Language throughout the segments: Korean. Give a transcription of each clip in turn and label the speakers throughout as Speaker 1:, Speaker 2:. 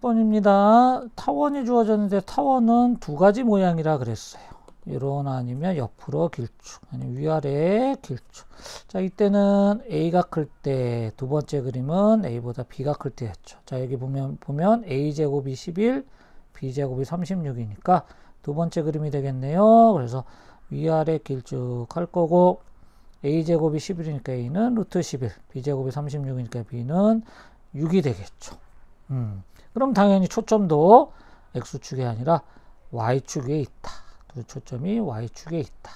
Speaker 1: 20번입니다. 타원이 주어졌는데 타원은 두 가지 모양이라 그랬어요. 이런 아니면 옆으로 길쭉, 아니면 위아래 길쭉. 자, 이때는 A가 클 때, 두 번째 그림은 A보다 B가 클 때였죠. 자, 여기 보면 A제곱이 11, B제곱이 36이니까 두 번째 그림이 되겠네요. 그래서 위아래 길쭉 할 거고, A제곱이 11이니까 A는 루트 11, B제곱이 36이니까 B는 6이 되겠죠. 그럼 당연히 초점도 X축이 아니라 Y축에 있다. 두 초점이 Y축에 있다.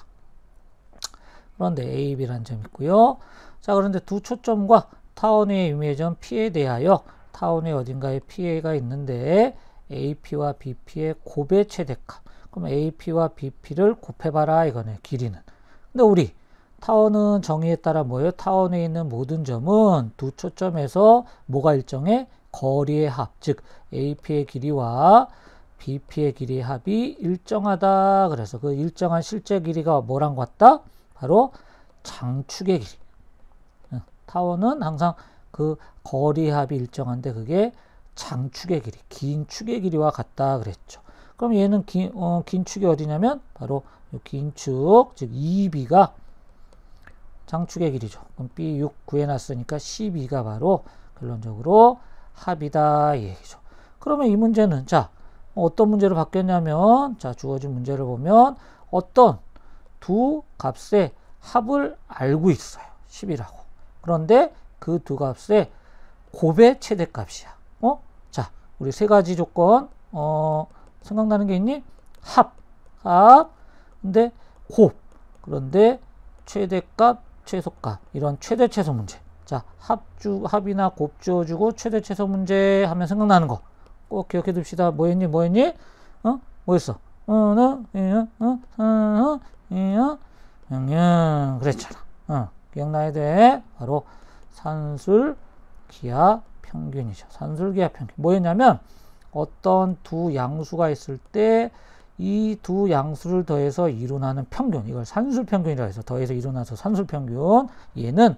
Speaker 1: 그런데 A, B라는 점이 있고요. 자, 그런데 두 초점과 타원 위의 임의점 P에 대하여 타원의 어딘가에 PA가 있는데 AP와 BP의 곱의 최대값. 그럼 AP와 BP를 곱해봐라 이거네, 길이는. 근데 우리 타원은 정의에 따라 뭐예요? 타원에 있는 모든 점은 두 초점에서 뭐가 일정해? 거리의 합, 즉 AP의 길이와 BP의 길이의 합이 일정하다. 그래서 그 일정한 실제 길이가 뭐랑 같다? 바로 장축의 길이. 타원은 항상 그 거리의 합이 일정한데 그게 장축의 길이, 긴 축의 길이와 같다 그랬죠. 그럼 얘는 긴 축이 어디냐면 바로 긴 축, 즉 2B가 장축의 길이죠. 그럼 B6 구해놨으니까 12가 바로 결론적으로 합이다 이 얘기죠. 그러면 이 문제는 자 어떤 문제로 바뀌었냐면 자 주어진 문제를 보면 어떤 두 값의 합을 알고 있어요. 10이라고. 그런데 그 두 값의 곱의 최대값이야. 자 우리 세 가지 조건 생각나는 게 있니? 합. 근데 곱. 그런데 최대값, 최소값. 이런 최대 최소 문제. 자, 합이나 곱 주어주고 최대 최소 문제 하면 생각나는 거. 꼭 기억해 둡시다. 뭐였니? 뭐였어? 그랬잖아. 기억나야 돼. 바로 산술 기하 평균이죠. 산술 기하 평균. 뭐였냐면 어떤 두 양수가 있을 때 이 두 양수를 더해서 이루나는 평균. 이걸 산술 평균이라고 해서 더해서 이루나서 산술 평균. 얘는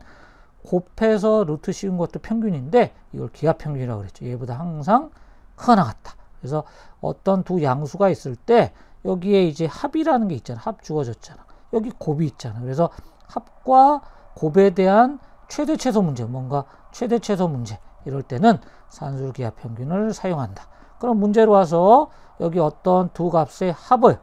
Speaker 1: 곱해서 루트 씌운 것도 평균인데 이걸 기하 평균이라고 그랬죠. 얘보다 항상 크거나 같다. 그래서 어떤 두 양수가 있을 때 여기에 이제 합이라는 게 있잖아. 합 주어졌잖아. 여기 곱이 있잖아. 그래서 합과 곱에 대한 최대 최소 문제, 뭔가 최대 최소 문제 이럴 때는 산술 기하 평균을 사용한다. 그럼 문제로 와서 여기 어떤 두 값의 합을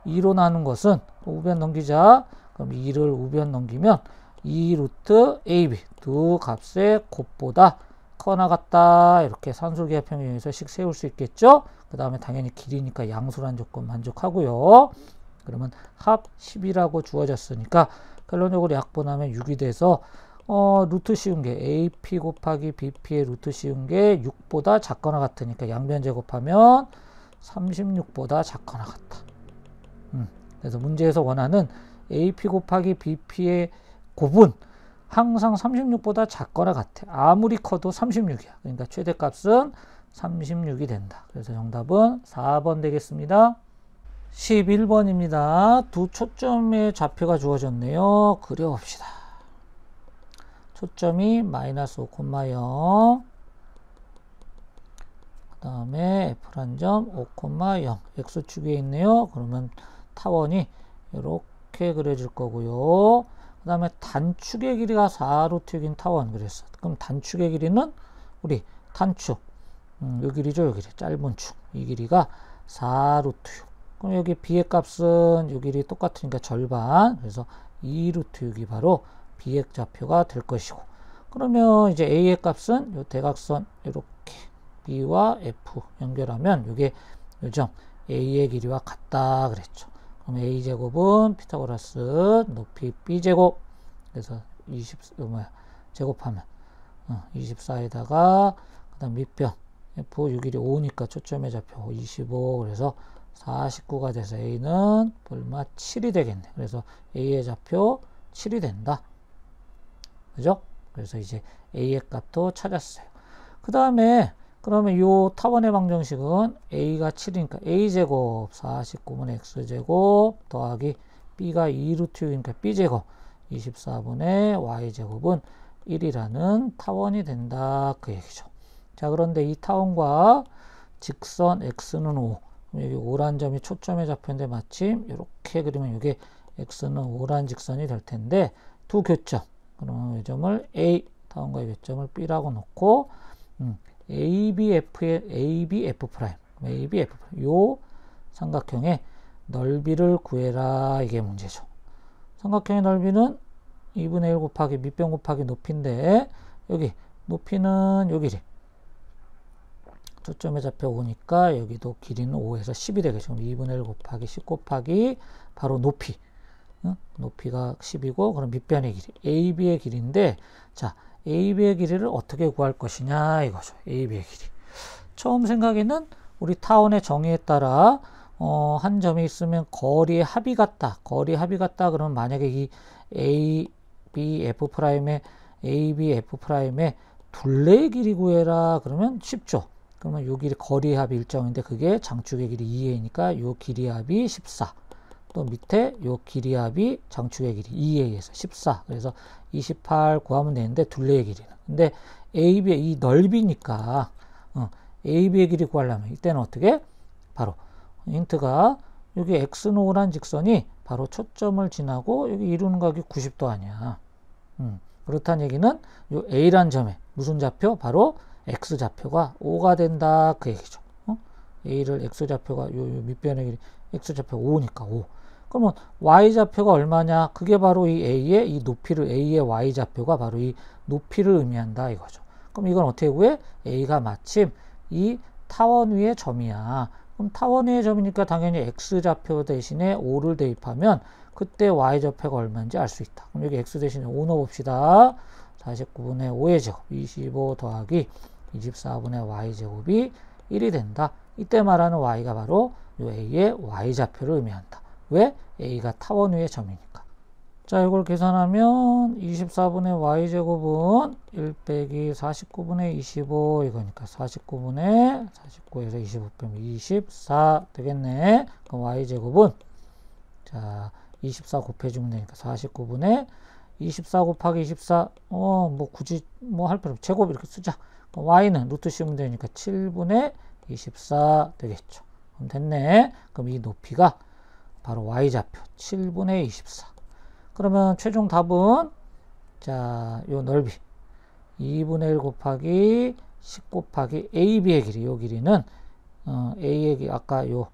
Speaker 1: 2로 나눈 것은 우변 넘기자. 그럼 2를 우변 넘기면 2 루트 AB 두 값의 곱보다 커나 같다. 이렇게 산술기하 평균에서 식 세울 수 있겠죠. 그 다음에 당연히 길이니까 양수란 조건 만족하고요. 그러면 합 10이라고 주어졌으니까 결론적으로 약분하면 6이 돼서 루트 씌운 게 AP 곱하기 BP의 루트 씌운 게 6보다 작거나 같으니까 양변 제곱하면 36보다 작거나 같다. 그래서 문제에서 원하는 AP 곱하기 BP의 곱은 항상 36보다 작거나 같아. 아무리 커도 36이야. 그러니까 최대값은 36이 된다. 그래서 정답은 4번 되겠습니다. 11번입니다. 두 초점의 좌표가 주어졌네요. 그려봅시다. 초점이 마이너스 5,0, 그 다음에 F란 점 5,0, X축에 있네요. 그러면 타원이 이렇게 그려질 거고요. 그 다음에 단축의 길이가 4루트인 타원 그랬어. 그럼 단축의 길이는 우리 단축, 요 길이죠. 요 길이, 짧은 축. 이 길이가 4루트 6. 그럼 여기 B의 값은 요 길이 똑같으니까 절반. 그래서 2루트 6이 바로 B의 좌표가 될 것이고. 그러면 이제 A의 값은 요 대각선 이렇게 B와 F 연결하면 요게 요점 A의 길이와 같다 그랬죠. 그럼 A제곱은 피타고라스 높이 B제곱. 그래서 제곱하면 24에다가 그 다음 밑변 F 6일이 5니까 초점의 좌표 25. 그래서 49가 돼서 A는 얼마? 7이 되겠네. 그래서 A의 좌표 7이 된다. 그죠? 그래서 이제 A의 값도 찾았어요. 그 다음에 그러면 요 타원의 방정식은 A가 7이니까 A제곱 49분의 X제곱 더하기 B가 2루트 6이니까 B제곱 24분의 Y제곱은 1이라는 타원이 된다. 그 얘기죠. 자, 그런데 이 타원과 직선 x는 5. 여기 O란 점이 초점에 잡혔는데 마침 이렇게 그리면 이게 x는 O란 직선이 될 텐데 두 교점. 그러면 이 점을 A, 타원과의 교점을 B라고 놓고 ABF의 ABF 프라임, ABF 프라임. 요 삼각형의 넓이를 구해라. 이게 문제죠. 삼각형의 넓이는 2분의 1 곱하기 밑변 곱하기 높이인데 여기 높이는 요 길이 초점에 잡혀 오니까 여기도 길이는 5에서 10이 되겠죠. 2분의 1 곱하기 10 곱하기 바로 높이. 높이가 10이고 그럼 밑변의 길이 AB의 길이인데 자, AB의 길이를 어떻게 구할 것이냐 이거죠. AB의 길이. 처음 생각에는 우리 타원의 정의에 따라 한 점이 있으면 거리의 합이 같다. 거리 합이 같다 그러면 만약에 이 ABF'의 ABF'의 둘레의 길이 구해라 그러면 쉽죠. 그러면 요 길이 거리의 합이 일정인데 그게 장축의 길이 2a니까 요 길이 합이 14. 또 밑에 요 길이 합이 장축의 길이 2a에서 14. 그래서 28 구하면 되는데 둘레의 길이는. 근데 AB의 이 넓이니까 AB의 길이 구하려면 이때는 어떻게? 바로 힌트가 여기 x노란 직선이 바로 초점을 지나고 여기 이루는 각이 90도 아니야. 그렇다는 얘기는 요 A란 점에 무슨 좌표? 바로 x좌표가 5가 된다 그 얘기죠. A를 x좌표가 요 밑변의 길이 x좌표가 5니까 5. 그러면 y좌표가 얼마냐? 그게 바로 이 A의 이 높이를 A의 y좌표가 바로 이 높이를 의미한다 이거죠. 그럼 이건 어떻게 구해? A가 마침 이 타원 위의 점이야. 그럼 타원 위의 점이니까 당연히 x좌표 대신에 5를 대입하면 그때 y좌표가 얼마인지 알 수 있다. 그럼 여기 x 대신에 5 넣어봅시다. 49분의 5의 제곱 25 더하기 24분의 y제곱이 1이 된다. 이때 말하는 y가 바로 요 A의 y좌표를 의미한다. 왜? A가 타원 위의 점이니까. 자, 이걸 계산하면 24분의 y제곱은 1 빼기 49분의 25 이거니까 49에서 25 빼면 24 되겠네. 그럼 y제곱은 자 24 곱해주면 되니까 49분의 24 곱하기 24 뭐 굳이 뭐 할 필요 없고 제곱 이렇게 쓰자. 그럼 y는 루트 씌우면 되니까 7분의 24 되겠죠. 그럼 됐네. 그럼 이 높이가 바로 y좌표 7분의 24. 그러면 최종 답은 자, 요 넓이 2분의 1 곱하기 10 곱하기 AB의 길이 요 길이는 A의 길이 아까 요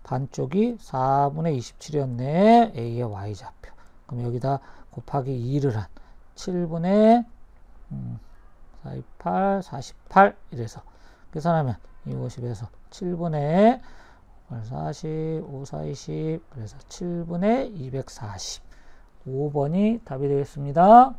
Speaker 1: 반쪽이 4분의 27이었네. A의 y좌표. 그럼 여기다 곱하기 2를 한 7분의 428, 48 이래서 계산하면 250에서 7분의 40, 5, 4, 20 그래서 7분의 240 5번이 답이 되겠습니다.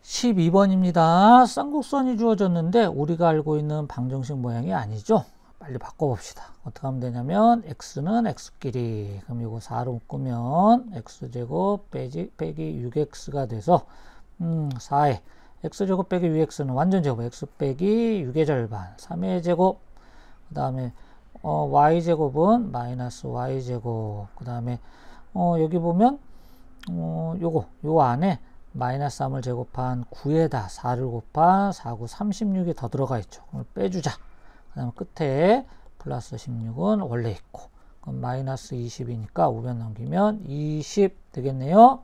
Speaker 1: 12번입니다. 쌍곡선이 주어졌는데 우리가 알고 있는 방정식 모양이 아니죠. 빨리 바꿔봅시다. 어떻게 하면 되냐면 x는 x끼리 그럼 이거 4로 묶으면 x제곱 빼기 6x가 돼서 4에 x제곱 빼기 6x는 완전 제곱 x 빼기 6의 절반 3의 제곱 그 다음에 y제곱은 마이너스 y제곱 그 다음에 여기 보면 요 안에 마이너스 3을 제곱한 9에다 4를 곱한 4, 9, 36이 더 들어가 있죠. 그걸 빼주자. 그 다음에 끝에 플러스 16은 원래 있고 그럼 마이너스 20이니까 우변 넘기면 20 되겠네요.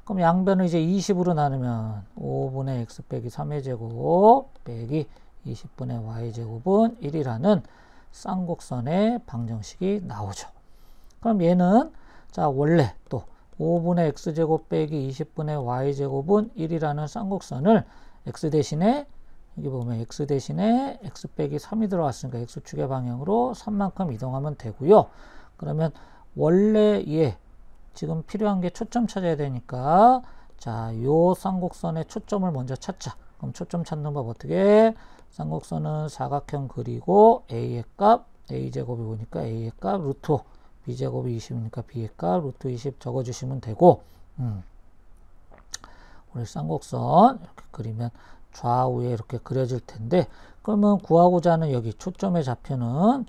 Speaker 1: 그럼 양변을 이제 20으로 나누면 5분의 x 빼기 3의 제곱 빼기 20분의 y제곱은 1이라는 쌍곡선의 방정식이 나오죠. 그럼 얘는 자 원래 또 5분의 x제곱 빼기 20분의 y제곱은 1이라는 쌍곡선을 x 대신에 여기 보면 x 대신에 x 빼기 3이 들어왔으니까 x축의 방향으로 3만큼 이동하면 되고요. 그러면 원래 얘 지금 필요한 게 초점 찾아야 되니까 자, 요 쌍곡선의 초점을 먼저 찾자. 그럼 초점 찾는 법 어떻게? 쌍곡선은 사각형 그리고 a의 값 a제곱이 오니까 a의 값 루트 5 b제곱이 20이니까 b의 값 루트 20 적어주시면 되고 우리 쌍곡선 이렇게 그리면 좌우에 이렇게 그려질 텐데 그러면 구하고자 하는 여기 초점의 좌표는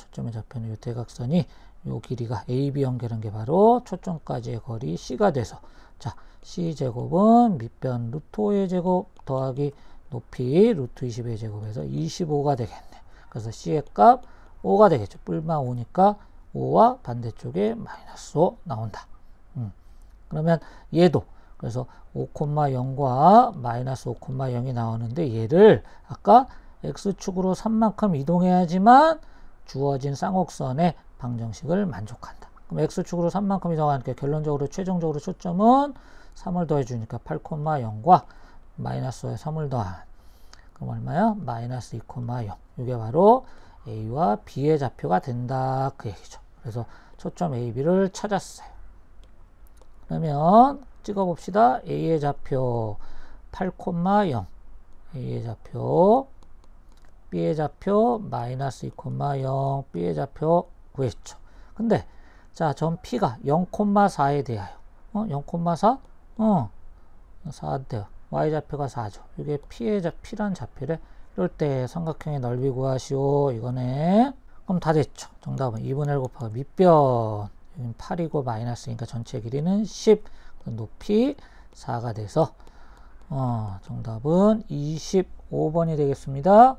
Speaker 1: 이 대각선이 요 길이가 AB 연결한 게 바로 초점까지의 거리 C가 돼서 자 C제곱은 밑변 루트 5의 제곱 더하기 높이 루트 20의 제곱에서 25가 되겠네. 그래서 C의 값 5가 되겠죠. 뿔마 5니까 5와 반대쪽에 마이너스 5 나온다. 그러면 얘도 그래서 5,0과 마이너스 5,0이 나오는데 얘를 아까 x축으로 3만큼 이동해야지만 주어진 쌍곡선의 방정식을 만족한다. 그럼 x축으로 3만큼 이동하니까 결론적으로 최종적으로 초점은 3을 더해주니까 8,0과 마이너스 5에 3을 더한 그럼 얼마야? 마이너스 2,0. 이게 바로 A와 B의 좌표가 된다. 그 얘기죠. 그래서 초점 A, B를 찾았어요. 그러면 찍어봅시다. A의 좌표 8,0, A의 좌표, B의 좌표 마이너스 2,0, B의 좌표 구했죠. 근데 자, 점 P가 0,4에 대하여 0,4? 4대요. Y좌표가 4죠. 이게 P란 좌표래. 이럴 때 삼각형의 넓이 구하시오. 이거네. 그럼 다 됐죠. 정답은 2분의 1 곱하기 밑변. 여기는 8이고 마이너스니까 전체 길이는 10. 높이 4가 돼서 정답은 25번이 되겠습니다.